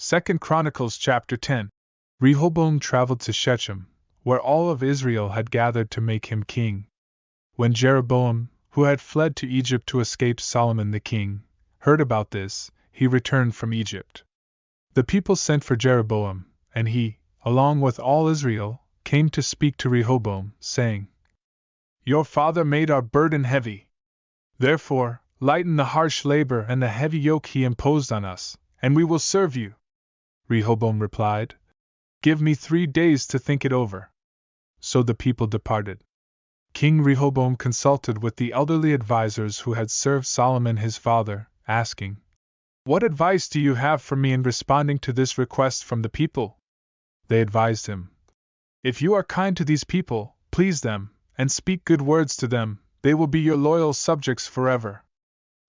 2 Chronicles Chapter 10. Rehoboam traveled to Shechem, where all of Israel had gathered to make him king. When Jeroboam, who had fled to Egypt to escape Solomon the king, heard about this, he returned from Egypt. The people sent for Jeroboam, and he, along with all Israel, came to speak to Rehoboam, saying, "Your father made our burden heavy. Therefore, lighten the harsh labor and the heavy yoke he imposed on us, and we will serve you." Rehoboam replied, "Give me 3 days to think it over." So the people departed. King Rehoboam consulted with the elderly advisers who had served Solomon his father, asking, "What advice do you have for me in responding to this request from the people?" They advised him, "If you are kind to these people, please them, and speak good words to them, they will be your loyal subjects forever."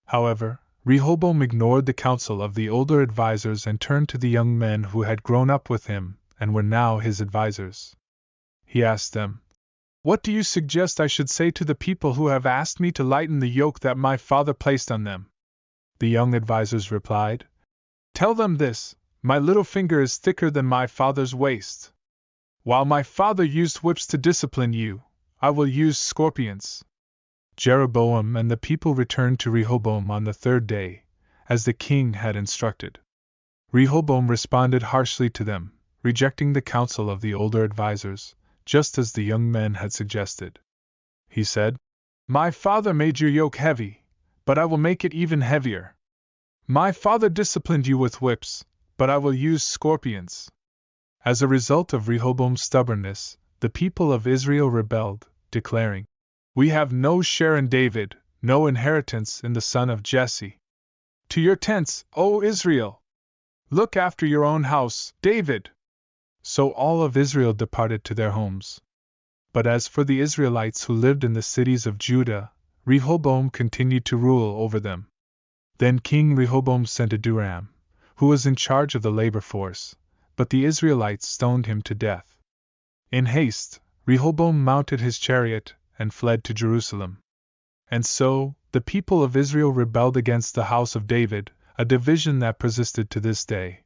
However, Rehoboam ignored the counsel of the older advisers and turned to the young men who had grown up with him and were now his advisers. He asked them, "What do you suggest I should say to the people who have asked me to lighten the yoke that my father placed on them?" The young advisers replied, "Tell them this: my little finger is thicker than my father's waist. While my father used whips to discipline you, I will use scorpions." Jeroboam and the people returned to Rehoboam on the 3rd day, as the king had instructed. Rehoboam responded harshly to them, rejecting the counsel of the older advisers, just as the young men had suggested. He said, "My father made your yoke heavy, but I will make it even heavier. My father disciplined you with whips, but I will use scorpions." As a result of Rehoboam's stubbornness, the people of Israel rebelled, declaring, "We have no share in David, no inheritance in the son of Jesse. To your tents, O Israel! Look after your own house, David!" So all of Israel departed to their homes. But as for the Israelites who lived in the cities of Judah, Rehoboam continued to rule over them. Then King Rehoboam sent Adoram, who was in charge of the labor force, but the Israelites stoned him to death. In haste, Rehoboam mounted his chariot and fled to Jerusalem. And so, the people of Israel rebelled against the house of David, a division that persisted to this day.